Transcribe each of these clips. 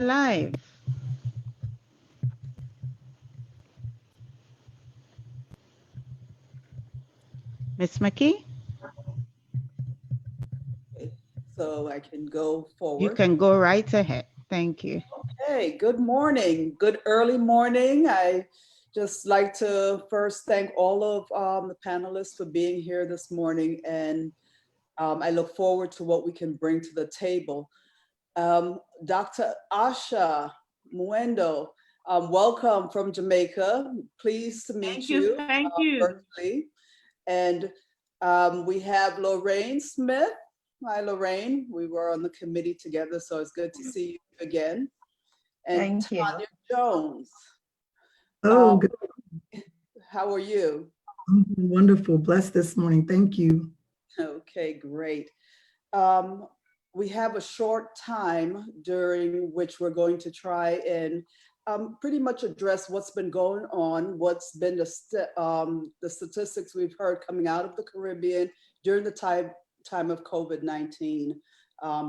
live. Miss McKee, Okay, so I can go you forward. can go right ahead. Thank you. Hey, good morning. Good early morning. I just like to first thank all of the panelists for being here this morning, and I look forward to what we can bring to the table. Dr. Asha Muendo, welcome from Jamaica. Pleased to meet Thank you. you Thank you. virtually. And we have Lorraine Smith. Hi, Lorraine. We were on the committee together, so it's good to see you again. And Thank you. Tanya Jones. Oh, Um, good. how are you? Wonderful. Blessed this morning. Thank you. Okay, great. Um, we have a short time during which we're going to try and pretty much address what's been going on, what's been the statistics we've heard coming out of the Caribbean during the time of COVID-19.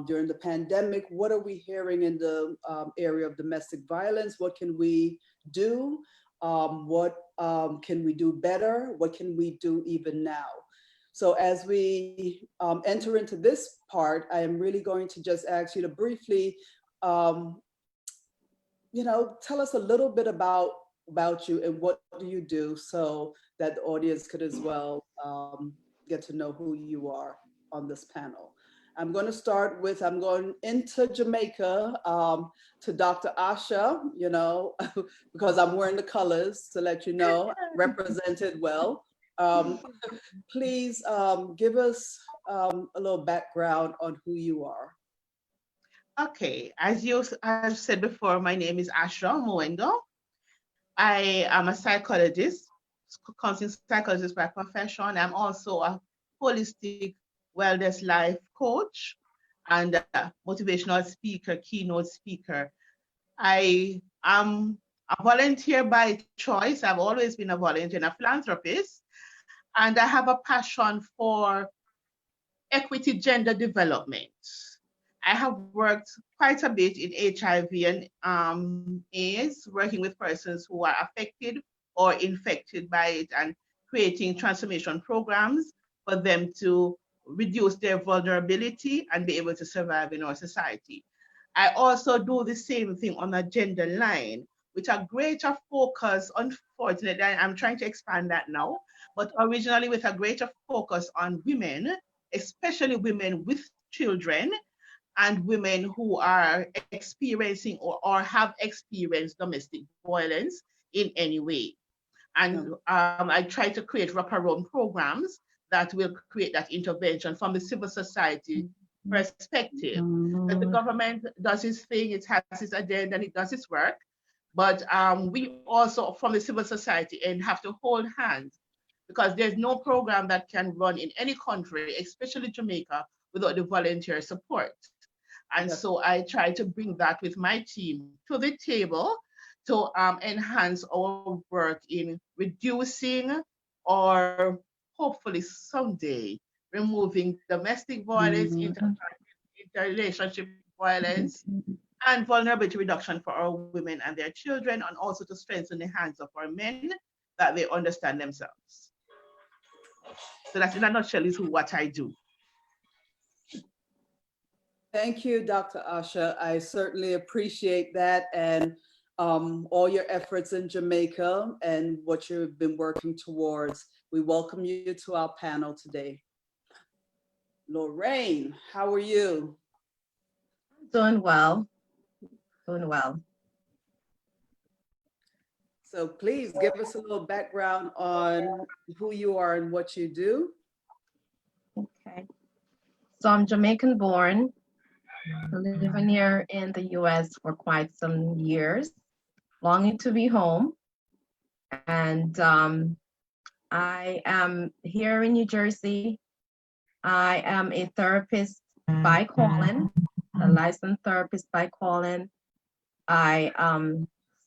During the pandemic, what are we hearing in the area of domestic violence? What can we do? What can we do better? What can we do even now? So as we enter into this part, I am really going to just ask you to briefly, tell us a little bit about you and what do you do so that the audience could as well get to know who you are on this panel. I'm going to start with, I'm going into Jamaica to Dr. Asha, because I'm wearing the colors to let you know, represented well. Um, Please give us a little background on who you are. Okay, as you have said before, my name is Ashra Moendo. I am a psychologist, counseling psychologist by profession. I'm also a holistic wellness life coach and a motivational speaker, keynote speaker. I am a volunteer by choice. I've always been a volunteer and a philanthropist. And I have a passion for equity gender development. I have worked quite a bit in HIV and AIDS, working with persons who are affected or infected by it and creating transformation programs for them to reduce their vulnerability and be able to survive in our society. I also do the same thing on a gender line with a greater focus, unfortunately, I'm trying to expand that now, but originally with a greater focus on women, especially women with children and women who are experiencing or have experienced domestic violence in any way. And I try to create wraparound programs that will create that intervention from the civil society perspective. That the government does its thing, it has its agenda, and it does its work. But we also, from the civil society, and have to hold hands because there's no program that can run in any country, especially Jamaica, without the volunteer support. And so I try to bring that with my team to the table to enhance our work in reducing or hopefully someday removing domestic violence, interrelationship violence, and vulnerability reduction for our women and their children, and also to strengthen the hands of our men that they understand themselves. So that's in a nutshell is what I do. Thank you, Dr. Asha. I certainly appreciate that and all your efforts in Jamaica and what you've been working towards. We welcome you to our panel today. Lorraine, how are you? Doing well. Doing well. So please give us a little background on who you are and what you do. Okay. So I'm Jamaican born, living here in the US for quite some years, longing to be home. And I am here in New Jersey. I am a therapist by calling, a licensed therapist by calling. I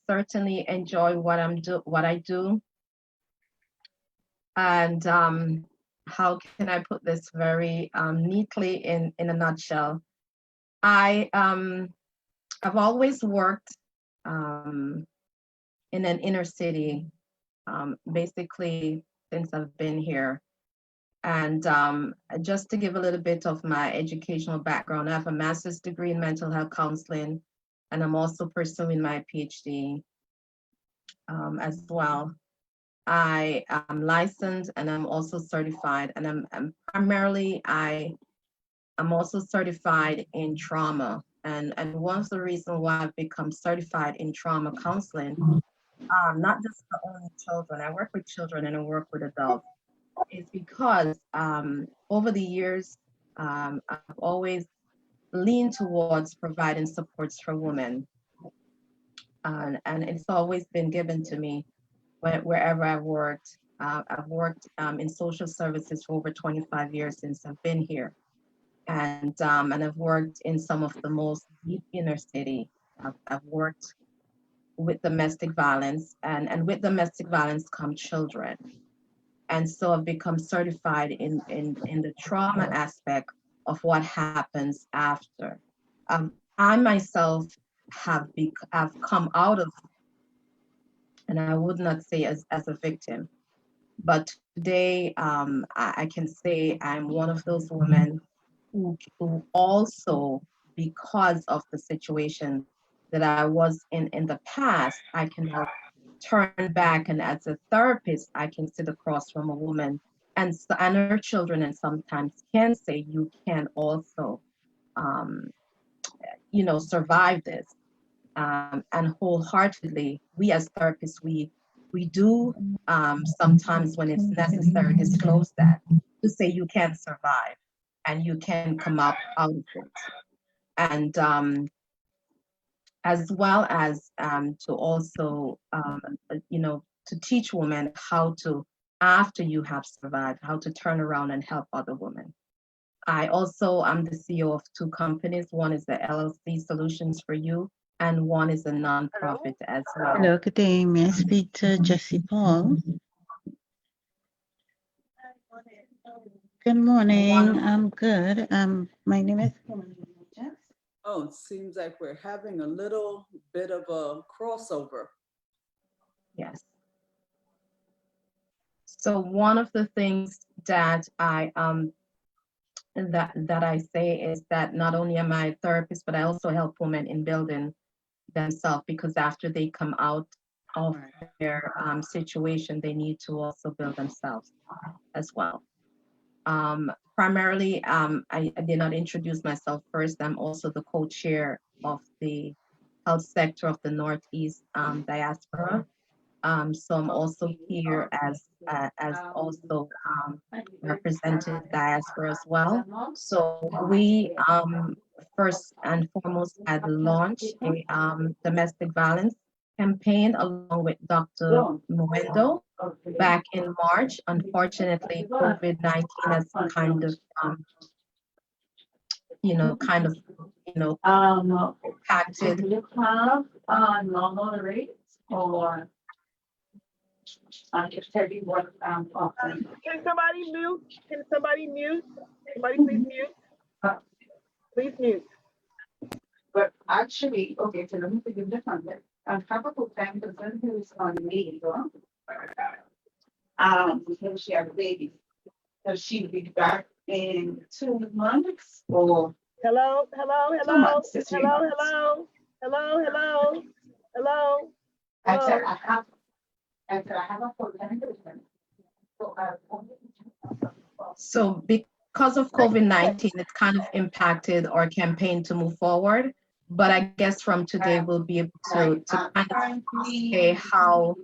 certainly enjoy what I do. And how can I put this very neatly in a nutshell? I I've always worked in an inner city, basically since I've been here. And just to give a little bit of my educational background, I have a master's degree in mental health counseling, and I'm also pursuing my PhD as well. I am licensed and I'm also certified, and I'm primarily, I'm also certified in trauma. And one of the reasons why I've become certified in trauma counseling, not just for only children, I work with children and I work with adults, is because over the years, I've always leaned towards providing supports for women. And it's always been given to me wherever I've worked. I've worked in social services for over 25 years since I've been here. And I've worked in some of the most deep inner city. I've worked with domestic violence, and with domestic violence come children. And so I've become certified in the trauma aspect of what happens after. I myself have come out of, and I would not say as a victim, but today I can say I'm one of those women who also, because of the situation that I was in the past, I can now turn back, and as a therapist, I can sit across from a woman and her children, and sometimes can say, you can also, survive this. And wholeheartedly, we as therapists, we do sometimes when it's necessary disclose that, to say you can survive and you can come up out of it. And as well as to also, to teach women how to, after you have survived, how to turn around and help other women. I also am the CEO of 2 companies. One is the LLC Solutions for You, and one is a nonprofit as well. Hello, good day. May I speak to Jesse Paul? Good morning. I'm good. My name is. Oh, it seems like we're having a little bit of a crossover. Yes. So one of the things that I that I say is that not only am I a therapist, but I also help women in building themselves, because after they come out of their situation, they need to also build themselves as well. Primarily, I did not introduce myself first. I'm also the co-chair of the health sector of the Northeast diaspora. So I'm also here as also representing diaspora as well. So we first and foremost had launched a domestic violence campaign along with Dr. Muendo back in March. Unfortunately, COVID-19 has kind of impacted. Do you have normal rates or just heavy work offering? Can somebody mute? Can somebody mute? Somebody please mute. Please mute. But actually, okay, so let me give the context. On top of the 10% who is on leave, because she has a baby. So she'll be back in 2 months or Hello, hello, 2 hello, months to 3 hello, months. hello, hello, hello, hello. I said hello. I have a full 10%. So because of COVID-19, it's kind of impacted our campaign to move forward. But I guess from today, we'll be able to kind of say how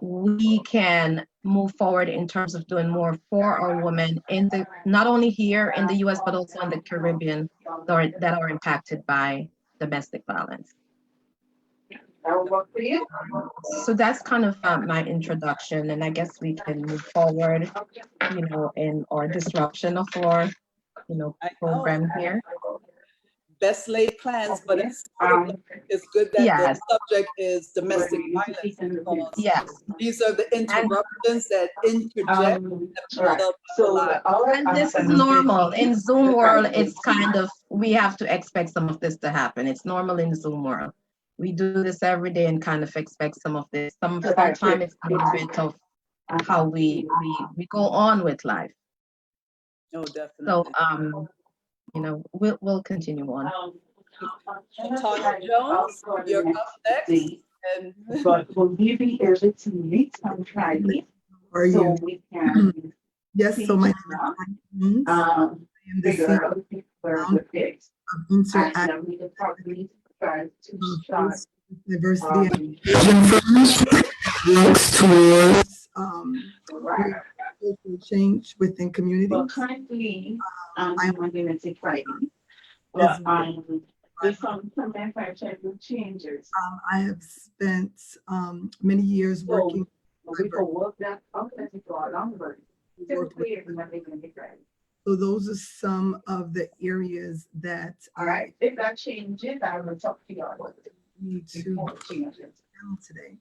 we can move forward in terms of doing more for our women in the, not only here in the US, but also in the Caribbean that are impacted by domestic violence. That will work for you? So that's kind of my introduction, and I guess we can move forward, in our disruption of our, program here. best laid plans, but Okay. it's good that the Yes. subject is domestic Where you violence. speak in the because Yes. These are the interruptions that interject. Right. So And this is normal. In Zoom world, it's kind of, we have to expect some of this to happen. It's normal in Zoom world. We do this every day and kind of expect some of this. Sometimes it's a little bit of how we go on with life. Oh, So, definitely. you know, we'll continue on. Tanya Jones, you're up next. And But will you be able to meet on Friday? How are So you? we can Yes, so my name is now, Tanya Jones. I am the figure CEO out where the fix. of And Interact then we can probably try to start. Diversity and Inclusion works towards Right. social change within Well, communities. currently, I'm I'm going to Friday. As But there's some manufacturing changes. I have spent many years working We can work that out as we go along, but work with. typically, we're not going to be ready. So those are some of the areas that All right, if that changes, I will talk to you about it. need to Before it changes. handle today.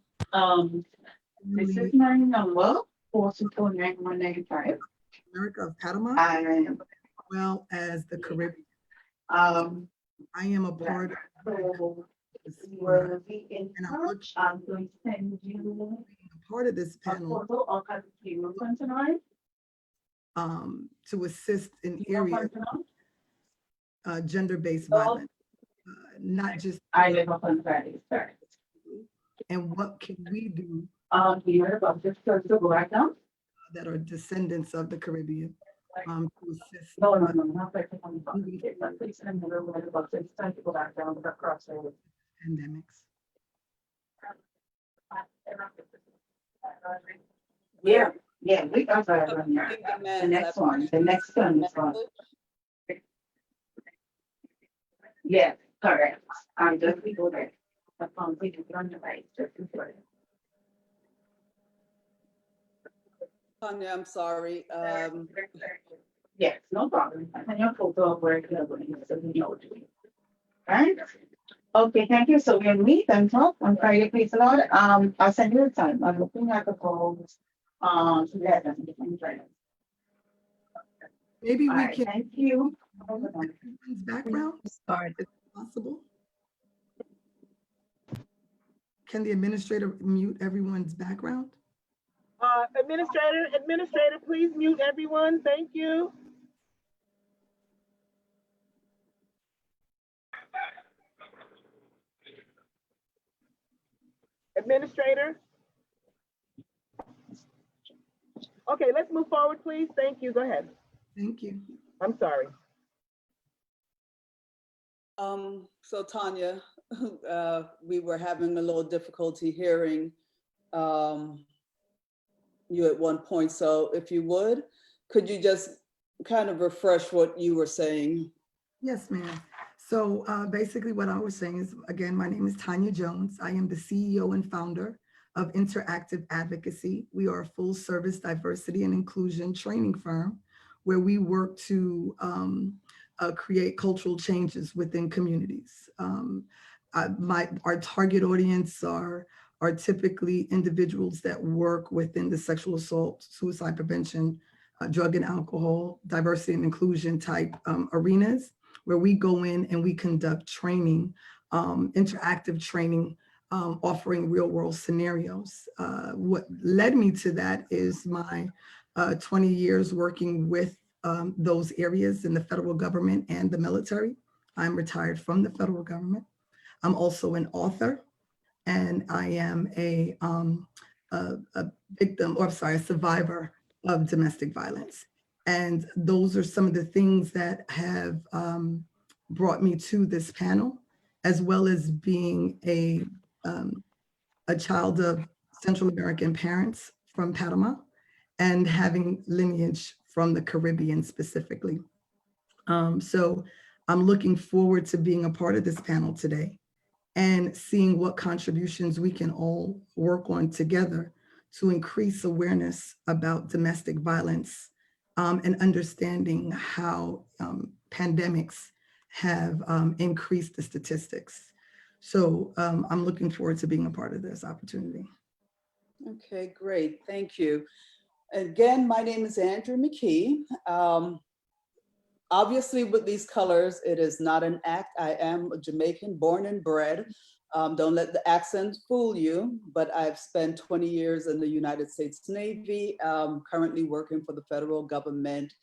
This is Really, my number, 4249195. America of Panama, And, well as the Caribbean. um, I am a part of so this, we will be in and I'm touch. I'm going to send you a part of this a panel photo of a table tonight. to assist in You know areas tonight? gender-based Oh. violence, not just I live up on Friday, sorry. and what can we do You heard about this first of all, right now? that are descendants of the Caribbean to assist. No, not like the one about the kids. I'm pleased and never read about this. Time to go back down the cross road. Pandemics. Yeah, yeah, we got that on there. The next one, the next one is on. Yeah, correct. I'm just people there. The phone, we can run the right, just before. Tanya, I'm sorry. Yes, no problem. And your photo of where you're going, so we know. Right? Okay, thank you. So we'll meet and talk on Friday, please a lot. I'll send you the time. I'm looking at the polls. 11. Maybe All we right, can thank you. everyone's background Start. if possible. Can the administrator mute everyone's background? Administrator, please mute everyone. Thank you. Administrator. Okay, let's move forward, please. Thank you. Go ahead. Thank you. I'm sorry. So Tanya, we were having a little difficulty hearing you at one point. So if you would, could you just kind of refresh what you were saying? Yes, ma'am. So basically what I was saying is, again, my name is Tanya Jones. I am the CEO and founder of Interactive Advocacy. We are a full service diversity and inclusion training firm where we work to create cultural changes within communities. Our target audience are typically individuals that work within the sexual assault, suicide prevention, drug and alcohol, diversity and inclusion type arenas, where we go in and we conduct training, interactive training, offering real world scenarios. What led me to that is my 20 years working with those areas in the federal government and the military. I'm retired from the federal government. I'm also an author, and I am a victim, or I'm sorry, a survivor of domestic violence. And those are some of the things that have brought me to this panel, as well as being a child of Central American parents from Panama and having lineage from the Caribbean specifically. So I'm looking forward to being a part of this panel today and seeing what contributions we can all work on together to increase awareness about domestic violence and understanding how pandemics have increased the statistics. So I'm looking forward to being a part of this opportunity. Okay, great. Thank you. Again, my name is Andrew McKee. Obviously, with these colors, it is not an act. I am a Jamaican born and bred. Don't let the accent fool you, but I've spent 20 years in the United States Navy, currently working for the federal government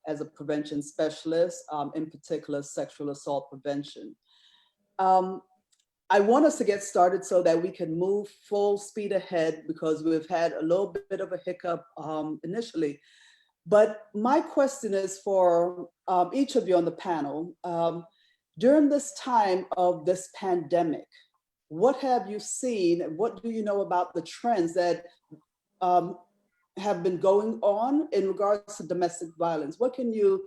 as a prevention specialist, in particular sexual assault prevention. I want us to get started so that we can move full speed ahead because we've had a little bit of a hiccup initially. But my question is for each of you on the panel. During this time of this pandemic, what have you seen? What do you know about the trends that have been going on in regards to domestic violence? What can you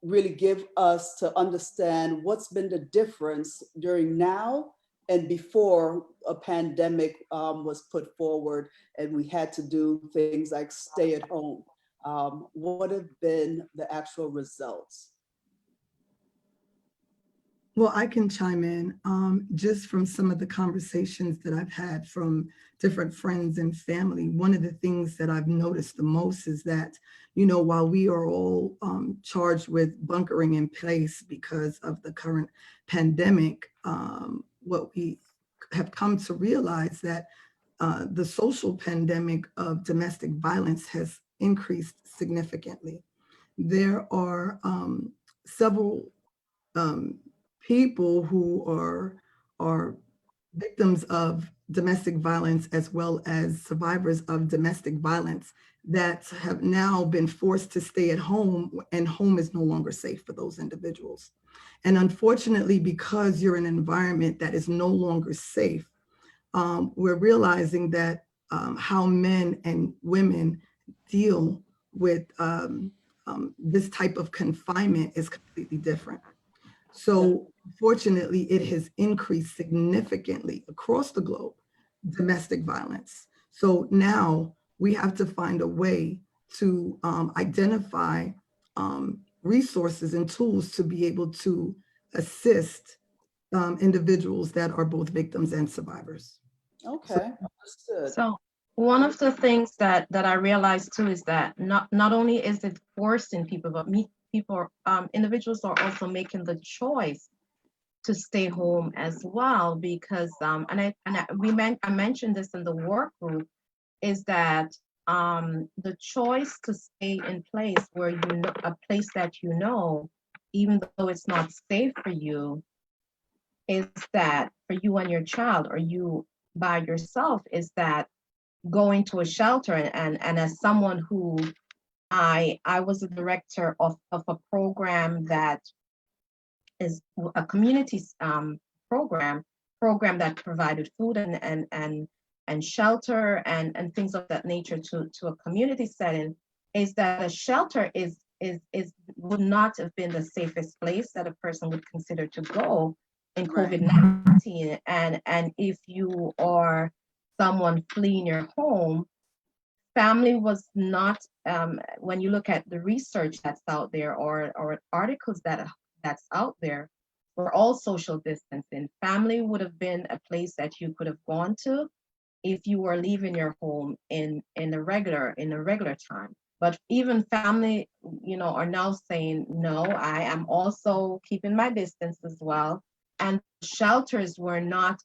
really give us to understand what's been the difference during now and before a pandemic was put forward and we had to do things like stay at home? What have been the actual results? Well, I can chime in just from some of the conversations that I've had from different friends and family. One of the things that I've noticed the most is that, you know, while we are all charged with bunkering in place because of the current pandemic, what we have come to realize that the social pandemic of domestic violence has increased significantly. There are several people who are victims of domestic violence as well as survivors of domestic violence that have now been forced to stay at home, and home is no longer safe for those individuals. And unfortunately, because you're in an environment that is no longer safe, we're realizing that how men and women deal with this type of confinement is completely different. So fortunately, it has increased significantly across the globe, domestic violence. So now we have to find a way to identify resources and tools to be able to assist individuals that are both victims and survivors. Okay, understood. So one of the things that I realized too is that not only is it forcing people, but individuals are also making the choice to stay home as well, because I mentioned this in the work group, is that the choice to stay in place where you know, a place that you know, even though it's not safe for you, is that for you and your child, or you by yourself, is that going to a shelter. And as someone who I was a director of a program that is a community program that provided food and shelter and things of that nature to a community setting, is that a shelter is would not have been the safest place that a person would consider to go in COVID-19. And if you are someone fleeing your home, family was not, when you look at the research that's out there, or articles that's out there, we're all social distancing. Family would have been a place that you could have gone to if you were leaving your home in a regular time. But even family, you know, are now saying, no, I am also keeping my distance as well. And shelters are now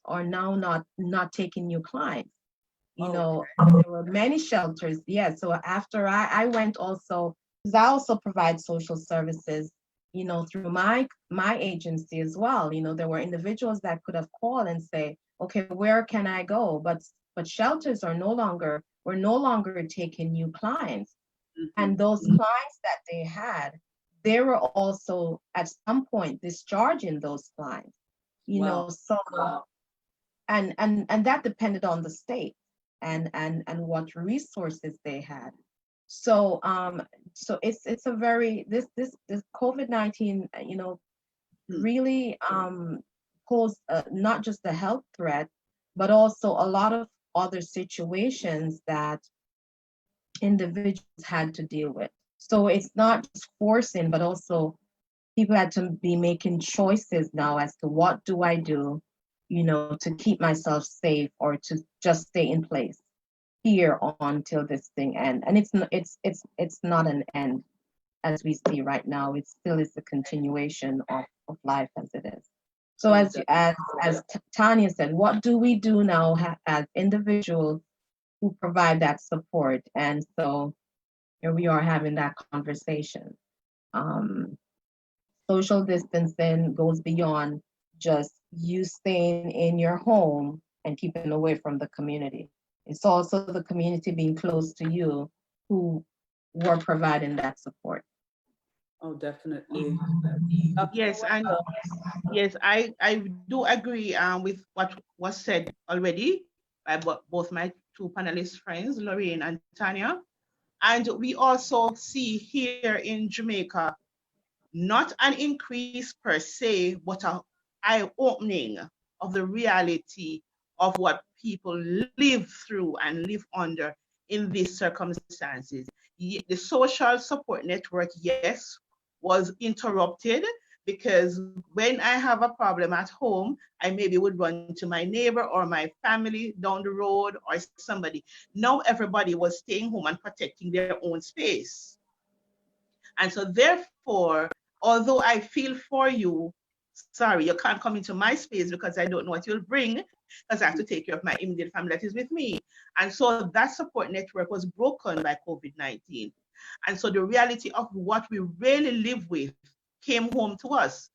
not taking new clients. You know, there were many shelters. Yeah. So after I went also, because I also provide social services, you know, through my agency as well. You know, there were individuals that could have called and say, okay, where can I go? But shelters we're no longer taking new clients. Mm-hmm. And those clients that they had, they were also at some point discharging those clients. You know, so and that depended on the state and what resources they had. So so it's a very this COVID-19, you know, really posed not just a health threat, but also a lot of other situations that individuals had to deal with. So it's not just forcing, but also people had to be making choices now as to what do I do, to keep myself safe or to just stay in place here until this thing ends. And it's not an end as we see right now. It still is the continuation of life as it is. So as Tanya said, what do we do now as individuals who provide that support? And so here we are having that conversation. Social distancing goes beyond just you staying in your home and keeping away from the community. It's also the community being close to you who were providing that support. Oh, definitely. Yes, and yes, I do agree with what was said already by both my two panelist friends, Lorraine and Tanya. And we also see here in Jamaica, not an increase per se, but an eye-opening of the reality of what people live through and live under in these circumstances. The social support network, yes, was interrupted because when I have a problem at home, I maybe would run to my neighbor or my family down the road or somebody. Now everybody was staying home and protecting their own space. And so therefore, although I feel for you, sorry, you can't come into my space because I don't know what you'll bring, because I have to take care of my immediate family that is with me. And so that support network was broken by COVID-19. And so the reality of what we really live with came home to us.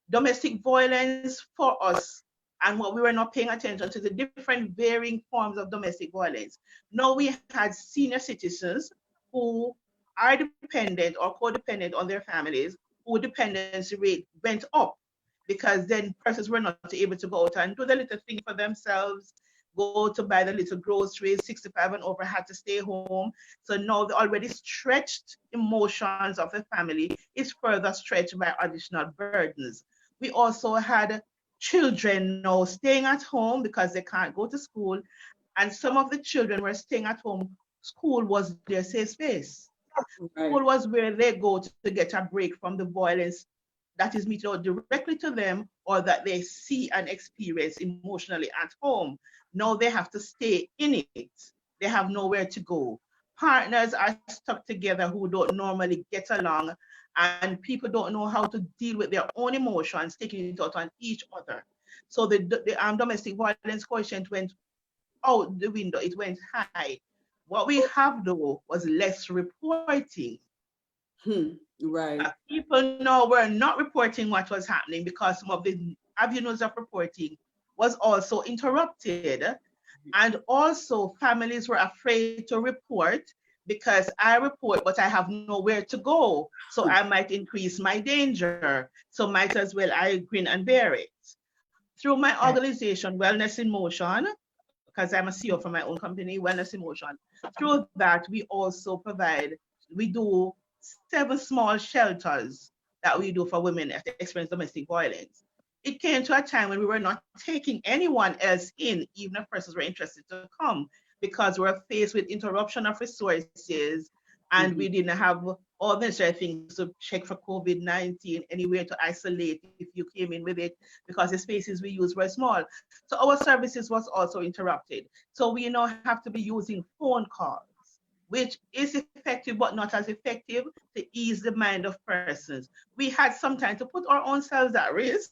Domestic violence for us, and what we were not paying attention to the different varying forms of domestic violence. Now we had senior citizens who are dependent or codependent on their families, whose dependency rate went up because then persons were not able to go out and do the little thing for themselves, go to buy the little groceries, 65 and over had to stay home. So now the already stretched emotions of the family is further stretched by additional burdens. We also had children now staying at home because they can't go to school. And some of the children were staying at home. School was their safe space. Right. School was where they go to get a break from the violence that is meted out directly to them or that they see and experience emotionally at home. Now they have to stay in it. They have nowhere to go. Partners are stuck together who don't normally get along, and people don't know how to deal with their own emotions, taking it out on each other. So the domestic violence quotient went out the window. It went high. What we have though was less reporting. Right. People now were not reporting what was happening because some of the avenues of reporting was also interrupted. And also families were afraid to report because I report, but I have nowhere to go. So I might increase my danger. So might as well I grin and bear it. Through my organization, Wellness in Motion, because I'm a CEO for my own company, Wellness in Motion, through that we also we do 7 small shelters that we do for women that experience domestic violence. It came to a time when we were not taking anyone else in, even if persons were interested to come, because we were faced with interruption of resources and we didn't have all the necessary things to check for COVID-19, anywhere to isolate if you came in with it, because the spaces we used were small. So our services was also interrupted. So we now have to be using phone calls, which is effective but not as effective to ease the mind of persons. We had some time to put our own selves at risk,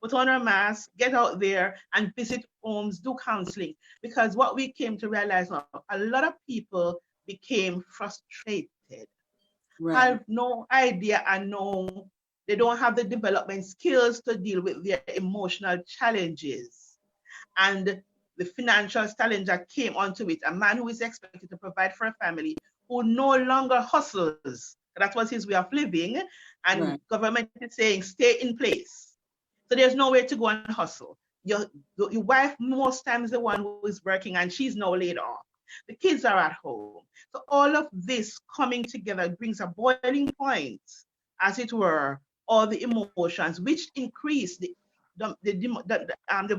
put on our masks, get out there and visit homes, do counseling. Because what we came to realize now, a lot of people became frustrated, have no idea and they don't have the development skills to deal with their emotional challenges. And the financial challenge that came onto it, a man who is expected to provide for a family who no longer hustles. That was his way of living. And government is saying, stay in place. So there's nowhere to go and hustle. Your wife most times the one who is working and she's now laid off. The kids are at home. So all of this coming together brings a boiling point, as it were, all the emotions, which increase the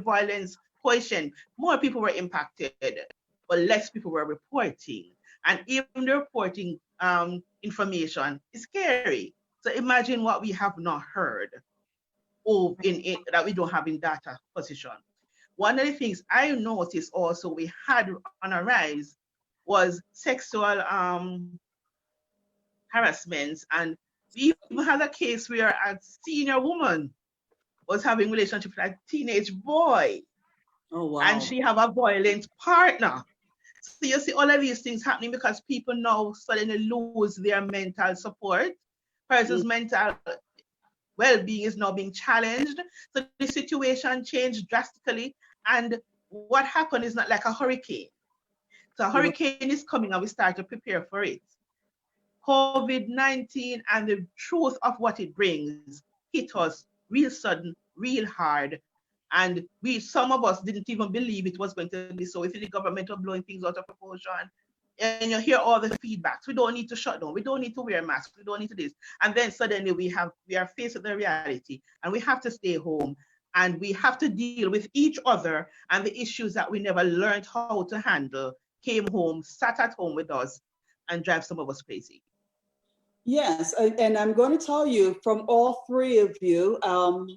violence quotient. More people were impacted, but less people were reporting. And even the reporting information is scary. So imagine what we have not heard that we don't have in data position. One of the things I noticed also we had on a rise was sexual harassments, and we even had a case where a senior woman was having relationship with a teenage boy, Oh, wow. and she have a violent partner. So you see all of these things happening because people now suddenly lose their mental support. Person's mental well-being is now being challenged. So the situation changed drastically. And what happened is not like a hurricane. So a hurricane is coming and we start to prepare for it. COVID-19 and the truth of what it brings hit us real sudden, real hard. And some of us didn't even believe it was going to be so. If the government are blowing things out of proportion, and you hear all the feedbacks, we don't need to shut down, we don't need to wear masks, we don't need to this. And then suddenly we are faced with the reality and we have to stay home and we have to deal with each other, and the issues that we never learned how to handle came home, sat at home with us, and drive some of us crazy. Yes, and I'm going to tell you from all three of you,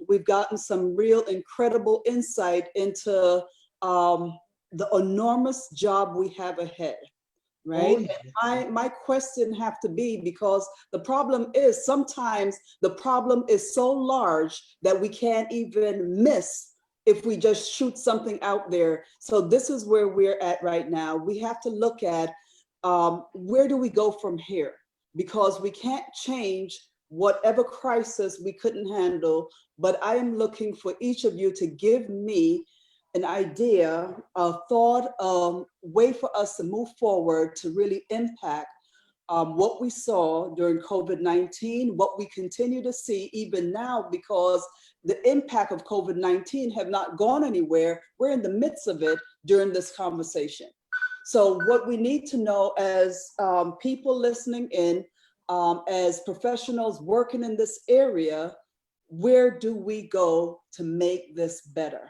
we've gotten some real incredible insight into the enormous job we have ahead, right? Oh, yes. And my question have to be, because the problem is sometimes the problem is so large that we can't even miss if we just shoot something out there. So this is where we're at right now. We have to look at where do we go from here? Because we can't change whatever crisis we couldn't handle, but I am looking for each of you to give me an idea, a thought, way for us to move forward to really impact what we saw during COVID-19, what we continue to see even now, because the impact of COVID-19 have not gone anywhere. We're in the midst of it during this conversation. So what we need to know as people listening in, as professionals working in this area, where do we go to make this better?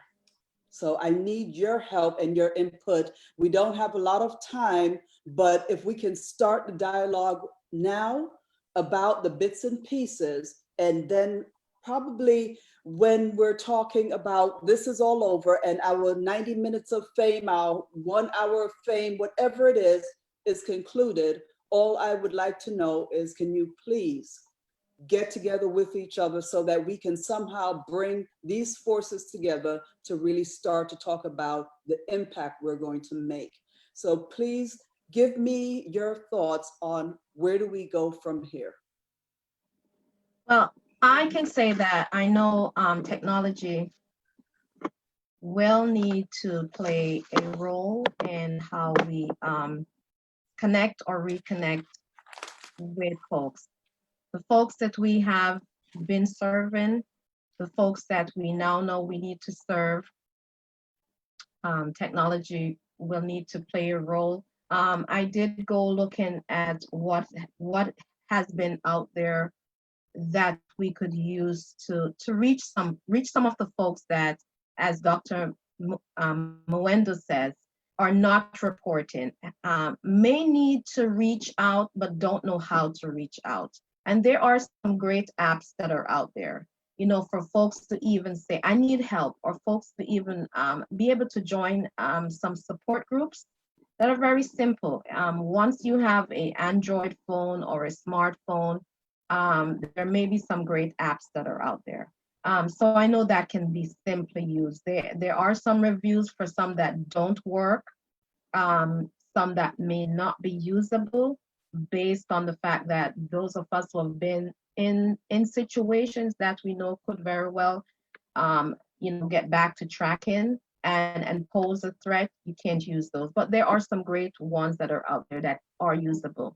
So I need your help and your input. We don't have a lot of time, but if we can start the dialogue now about the bits and pieces, and then probably when we're talking about this is all over and our 90 minutes of fame, our 1 hour of fame, whatever it is concluded, all I would like to know is, can you please get together with each other so that we can somehow bring these forces together to really start to talk about the impact we're going to make. So please give me your thoughts on where do we go from here? Well, I can say that I know technology will need to play a role in how we connect or reconnect with folks. The folks that we have been serving, the folks that we now know we need to serve, technology will need to play a role. I did go looking at what has been out there that we could use to reach some of the folks that, as Dr. Mwenda says, are not reporting, may need to reach out but don't know how to reach out. And there are some great apps that are out there, you know, for folks to even say, I need help, or folks to even be able to join some support groups that are very simple. Once you have an Android phone or a smartphone, there may be some great apps that are out there. So I know that can be simply used. There are some reviews for some that don't work, some that may not be usable, based on the fact that those of us who have been in situations that we know could very well, get back to tracking and pose a threat, you can't use those. But there are some great ones that are out there that are usable.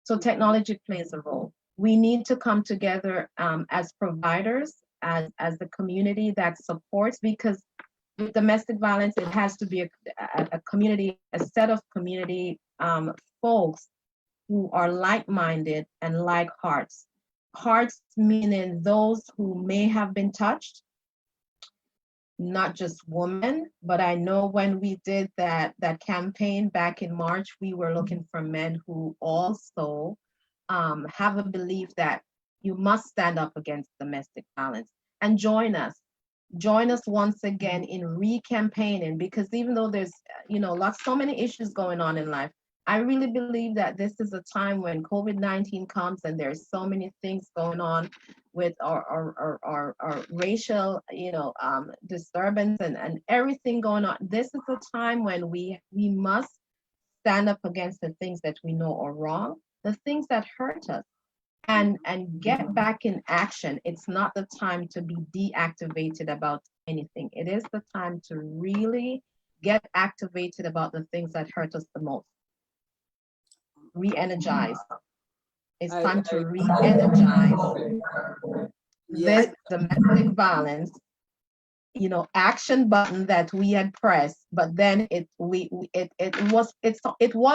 So technology plays a role. We need to come together as providers, as the community that supports, because with domestic violence, it has to be a community, a set of community folks who are like-minded and like hearts. Hearts meaning those who may have been touched, not just women, but I know when we did that campaign back in March, we were looking for men who also have a belief that, You must stand up against domestic violence and join us. Join us once again in re-campaigning, because even though there's, so many issues going on in life, I really believe that this is a time when COVID-19 comes and there's so many things going on with our racial, disturbance and everything going on. This is a time when we must stand up against the things that we know are wrong, the things that hurt us, and get back in action. It's not the time to be deactivated about anything. It is the time to really get activated about the things that hurt us the most. Re-energize. It's time to re-energize this domestic violence, action button that we had pressed, but then it was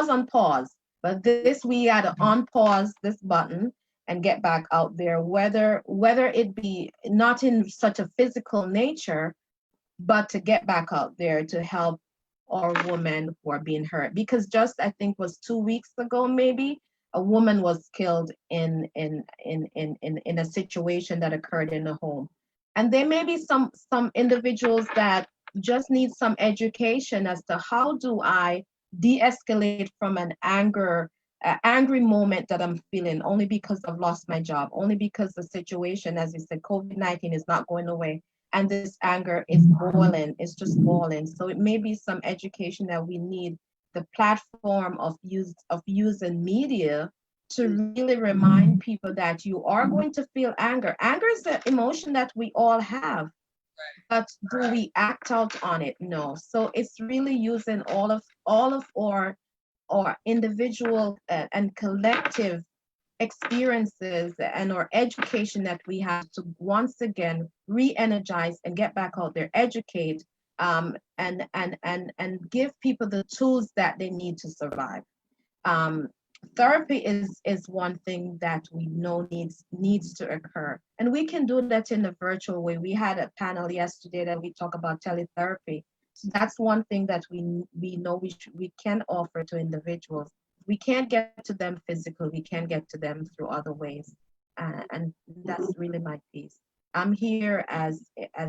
on pause. But this, we had to unpause this button and get back out there, whether it be not in such a physical nature, but to get back out there to help our women who are being hurt. Because just, I think was 2 weeks ago, maybe, a woman was killed in a situation that occurred in a home. And there may be some individuals that just need some education as to how do I de-escalate from an angry moment that I'm feeling only because I've lost my job, only because the situation, as you said, COVID-19 is not going away. And this anger is boiling, it's just boiling. So it may be some education that we need, the platform of using media to really remind people that you are going to feel anger. Anger is the emotion that we all have, but do we act out on it? No. So it's really using all of our individual and collective experiences and our education that we have to once again re-energize and get back out there, educate, and give people the tools that they need to survive. Therapy is one thing that we know needs to occur, and we can do that in a virtual way. We had a panel yesterday that we talk about teletherapy. So that's one thing that we know we can offer to individuals. We can't get to them physically. We can get to them through other ways, and that's really my piece. I'm here as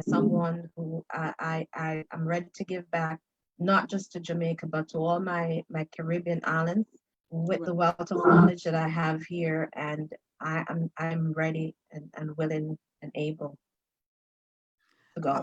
someone who I'm ready to give back, not just to Jamaica, but to all my Caribbean islands, with the wealth of knowledge that I have here, and I'm ready and willing and able to go.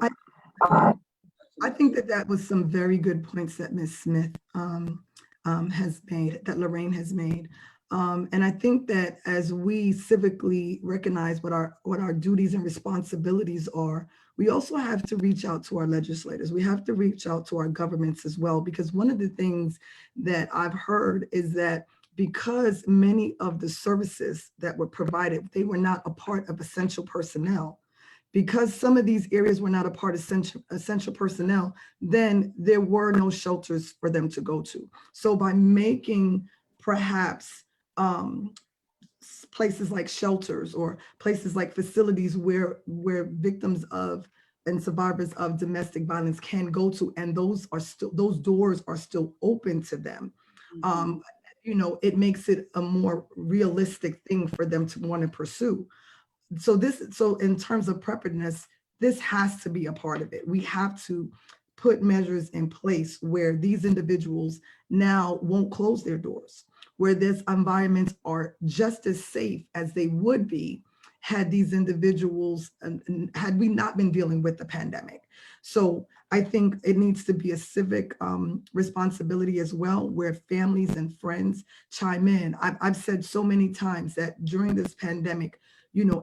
I think that was some very good points that Ms. Smith has made, that Lorraine has made. And I think that as we civically recognize what our duties and responsibilities are, we also have to reach out to our legislators. We have to reach out to our governments as well, because one of the things that I've heard is that because many of the services that were provided, they were not a part of essential personnel. Because some of these areas were not a part of essential personnel, then there were no shelters for them to go to. So by making perhaps places like shelters or places like facilities where victims of and survivors of domestic violence can go to, and those doors are still open to them, it makes it a more realistic thing for them to want to pursue. So in terms of preparedness, this has to be a part of it. We have to put measures in place where these individuals now won't close their doors, where these environments are just as safe as they would be had these individuals, had we not been dealing with the pandemic. So I think it needs to be a civic responsibility as well, where families and friends chime in. I've said so many times that during this pandemic,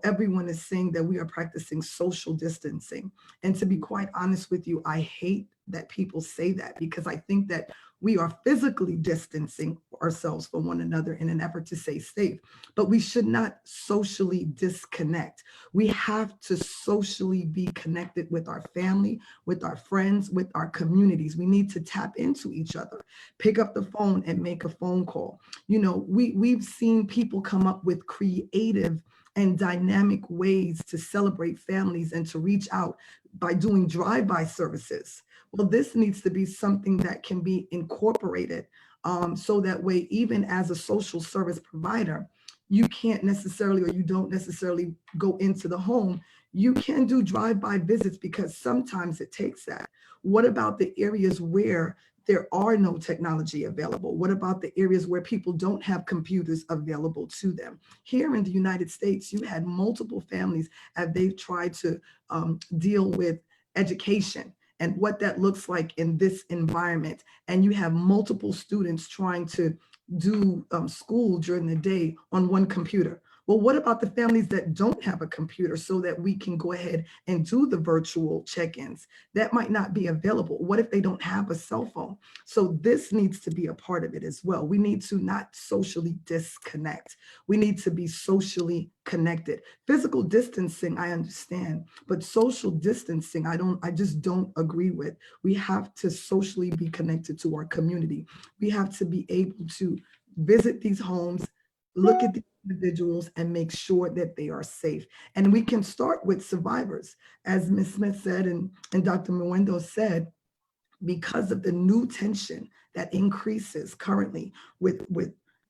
everyone is saying that we are practicing social distancing. And to be quite honest with you, I hate that people say that, because I think that we are physically distancing ourselves from one another in an effort to stay safe, but we should not socially disconnect. We have to socially be connected with our family, with our friends, with our communities. We need to tap into each other, pick up the phone and make a phone call. We've seen people come up with creative and dynamic ways to celebrate families and to reach out by doing drive-by services. Well, this needs to be something that can be incorporated so that way, even as a social service provider, you can't necessarily, or you don't necessarily go into the home, you can do drive-by visits because sometimes it takes that. What about the areas where there are no technology available? What about the areas where people don't have computers available to them? Here in the United States, you had multiple families as they've tried to deal with education and what that looks like in this environment. And you have multiple students trying to do school during the day on one computer. Well, what about the families that don't have a computer so that we can go ahead and do the virtual check-ins? That might not be available. What if they don't have a cell phone? So this needs to be a part of it as well. We need to not socially disconnect. We need to be socially connected. Physical distancing, I understand, but social distancing, I just don't agree with. We have to socially be connected to our community. We have to be able to visit these homes, look at the individuals and make sure that they are safe. And we can start with survivors. As Ms. Smith said and Dr. Mwendo said, because of the new tension that increases currently with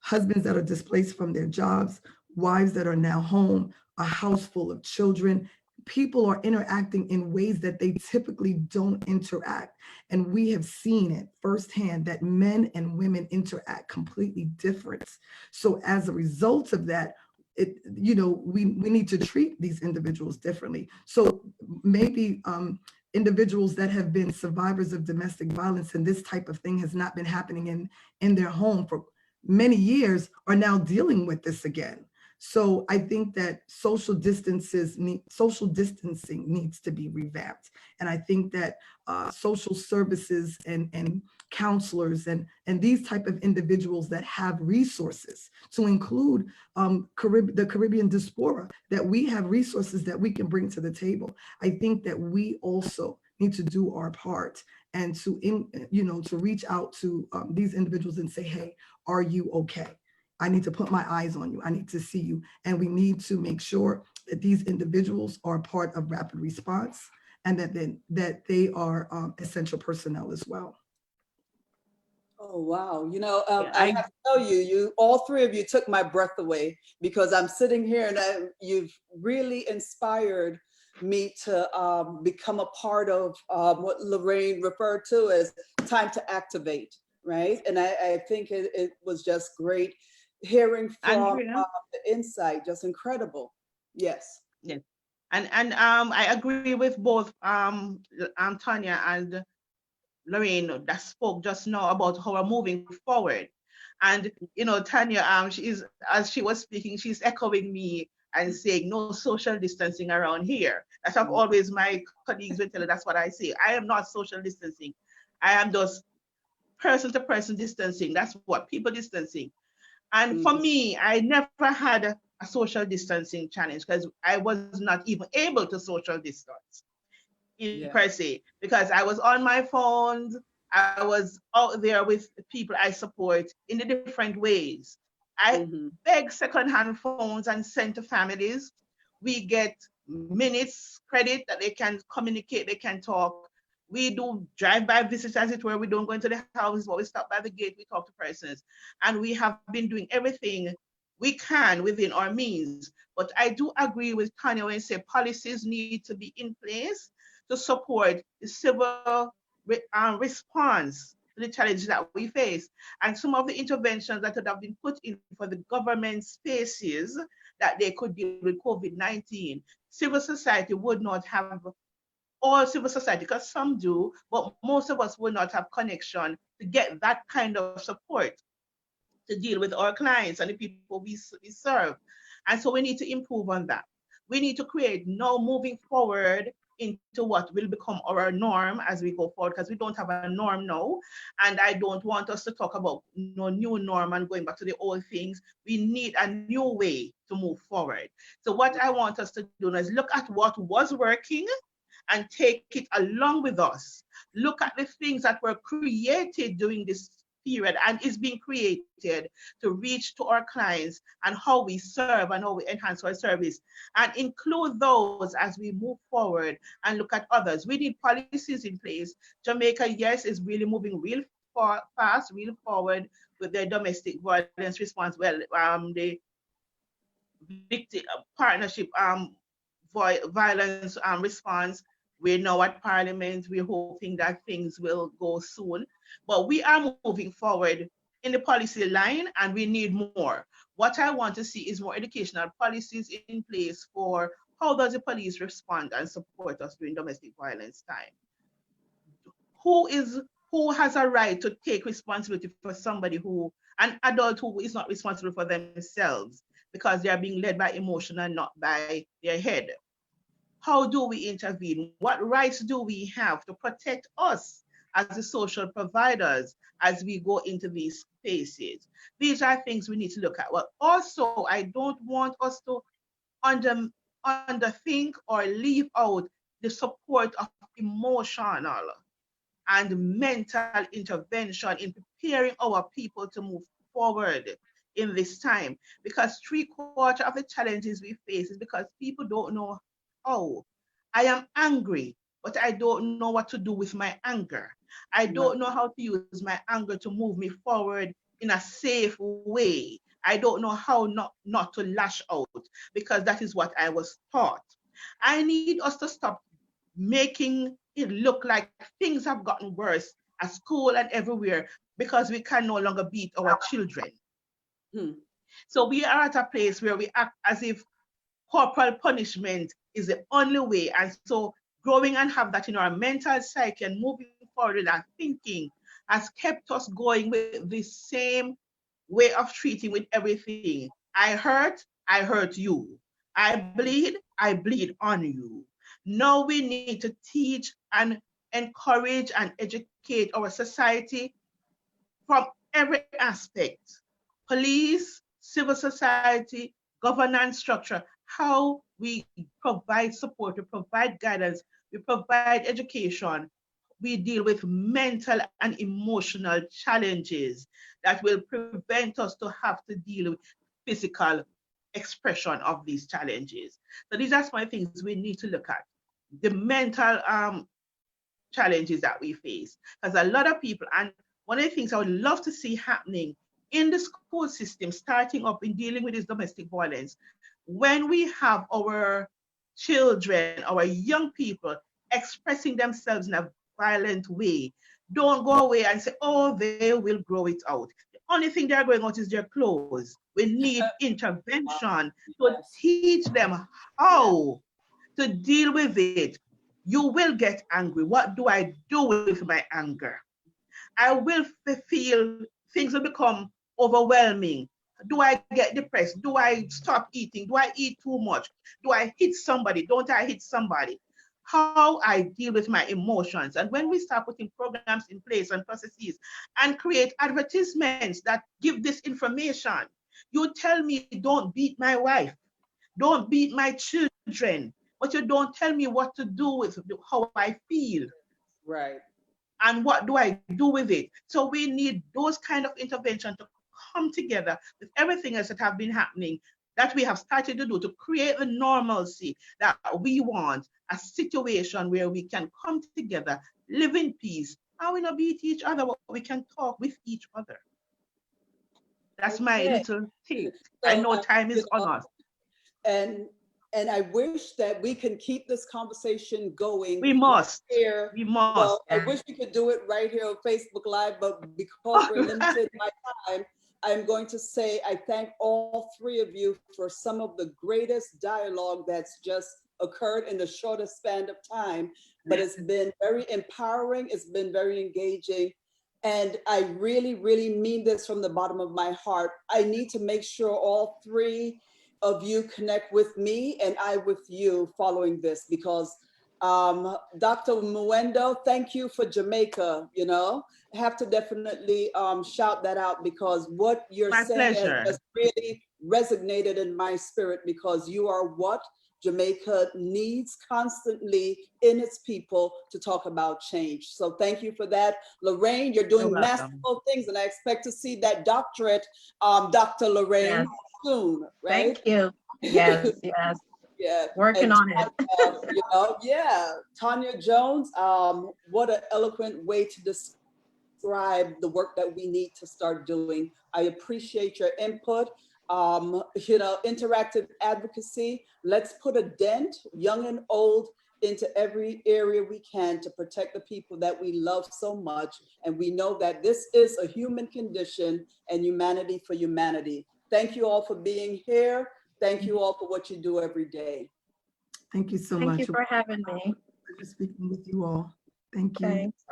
husbands that are displaced from their jobs, wives that are now home, a house full of children, people are interacting in ways that they typically don't interact. And we have seen it firsthand that men and women interact completely different. So as a result of that, we need to treat these individuals differently. So maybe individuals that have been survivors of domestic violence and this type of thing has not been happening in their home for many years are now dealing with this again. So I think that social distancing needs to be revamped. And I think that social services and counselors and these type of individuals that have resources, to include the Caribbean diaspora, that we have resources that we can bring to the table. I think that we also need to do our part and to reach out to these individuals and say, hey, are you okay? I need to put my eyes on you. I need to see you. And we need to make sure that these individuals are part of rapid response and that they are essential personnel as well. Oh, wow. I have to tell you, all three of you took my breath away, because I'm sitting here and you've really inspired me to become a part of what Lorraine referred to as time to activate, right? And I think it was just great hearing from the insight, just incredible. Yes. Yes. And I agree with both Tanya and Lorraine that spoke just now about how we're moving forward. And Tanya, as she was speaking, she's echoing me and saying no social distancing around here. That's what always my colleagues will tell you. That's what I say. I am not social distancing. I am just person to person distancing. That's what people distancing. And for me, I never had a social distancing challenge because I was not even able to social distance per se, because I was on my phones. I was out there with people I support in the different ways. I beg secondhand phones and send to families. We get minutes credit that they can communicate, they can talk. We do drive-by visits, as it were. We don't go into the houses, but we stop by the gate, we talk to persons. And we have been doing everything we can within our means. But I do agree with Tanya when you say policies need to be in place to support the civil response to the challenges that we face. And some of the interventions that have been put in for the government spaces that they could deal with COVID-19, civil society would not have, all civil society, because some do, but most of us will not have connection to get that kind of support to deal with our clients and the people we serve. And so we need to improve on that. We need to create now, moving forward, into what will become our norm as we go forward, because we don't have a norm now. And I don't want us to talk about new norm and going back to the old things. We need a new way to move forward. So what I want us to do is look at what was working and take it along with us. Look at the things that were created during this period and is being created to reach to our clients and how we serve and how we enhance our service, and include those as we move forward and look at others. We need policies in place. Jamaica, yes, is really moving real fast, real forward with their domestic violence response. Well, the victim partnership violence response. We're now at Parliament. We're hoping that things will go soon, but we are moving forward in the policy line, and we need more. What I want to see is more educational policies in place for how does the police respond and support us during domestic violence time. Who has a right to take responsibility for somebody an adult who is not responsible for themselves because they are being led by emotion and not by their head? How do we intervene? What rights do we have to protect us as the social providers as we go into these spaces? These are things we need to look at. Well, also, I don't want us to underthink or leave out the support of emotional and mental intervention in preparing our people to move forward in this time. Because 3/4 of the challenges we face is because people don't know how. I am angry, but I don't know what to do with my anger. I don't know how to use my anger to move me forward in a safe way. I don't know how not to lash out because that is what I was taught. I need us to stop making it look like things have gotten worse at school and everywhere because we can no longer beat our children. So we are at a place where we act as if corporal punishment is the only way. And so growing and have that in our mental psyche and moving forward with our thinking has kept us going with the same way of treating with everything. I hurt you. I bleed on you. Now we need to teach and encourage and educate our society from every aspect: police, civil society, governance structure, how we provide support, we provide guidance, we provide education, we deal with mental and emotional challenges that will prevent us to have to deal with physical expression of these challenges. So these are some of the things we need to look at. The mental challenges that we face. Because a lot of people, and one of the things I would love to see happening in the school system, starting up in dealing with this domestic violence, when we have our children, our young people expressing themselves in a violent way, don't go away and say, oh, they will grow it out. The only thing they're growing out is their clothes. We need intervention to teach them how to deal with it. You will get angry. What do I do with my anger? I will feel things will become overwhelming. Do I get depressed? Do I stop eating? Do I eat too much? Do I hit somebody? Don't I hit somebody? How I deal with my emotions. And when we start putting programs in place and processes and create advertisements that give this information, you tell me, don't beat my wife, don't beat my children, but you don't tell me what to do with how I feel. Right. And what do I do with it? So we need those kind of intervention to come together with everything else that have been happening that we have started to do to create the normalcy that we want, a situation where we can come together, live in peace, and we not beat each other, but we can talk with each other. That's my little take. So, I know time is on us. And I wish that we can keep this conversation going. We must. Here. We must. Well, I wish we could do it right here on Facebook Live, but because we're limited by time, I'm going to say I thank all three of you for some of the greatest dialogue that's just occurred in the shortest span of time, but it's been very empowering. It's been very engaging. And I really, really mean this from the bottom of my heart. I need to make sure all three of you connect with me and I with you following this, because Dr. Muendo, thank you for Jamaica. You know, I have to definitely shout that out, because what you're saying has really resonated in my spirit, because you are what Jamaica needs constantly in its people to talk about change. So thank you for that. Lorraine, you're doing masterful things, and I expect to see that doctorate, Dr. Lorraine, soon, right? Thank you. Yes, yes. Yeah. Working on it. You know, yeah. Tanya Jones, what an eloquent way to describe the work that we need to start doing. I appreciate your input. interactive advocacy. Let's put a dent, young and old, into every area we can to protect the people that we love so much. And we know that this is a human condition and humanity for humanity. Thank you all for being here. Thank you all for what you do every day. Thank you so Thank much. you for having me. Pleasure speaking with you all. Thank you. Thanks.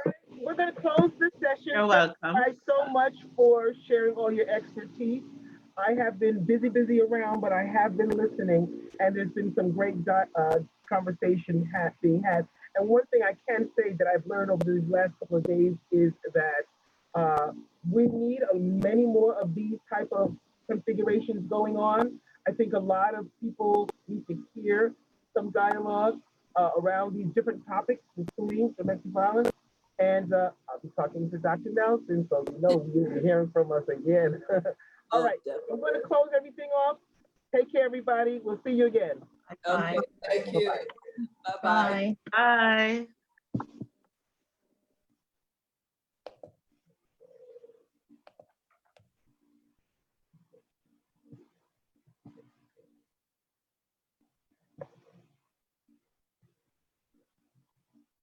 We're going to close this session. You're welcome. Thank you so much for sharing all your expertise. I have been busy around, but I have been listening, and there's been some great conversation being had. And one thing I can say that I've learned over these last couple of days is that we need many more of these type of configurations going on. I think a lot of people need to hear some dialogue around these different topics, including domestic violence. And I'll be talking to Dr. Nelson, so you know you'll be hearing from us again. All right, I'm going to close everything off. Take care, everybody. We'll see you again. Okay, thank you. Bye-bye. Bye. Bye.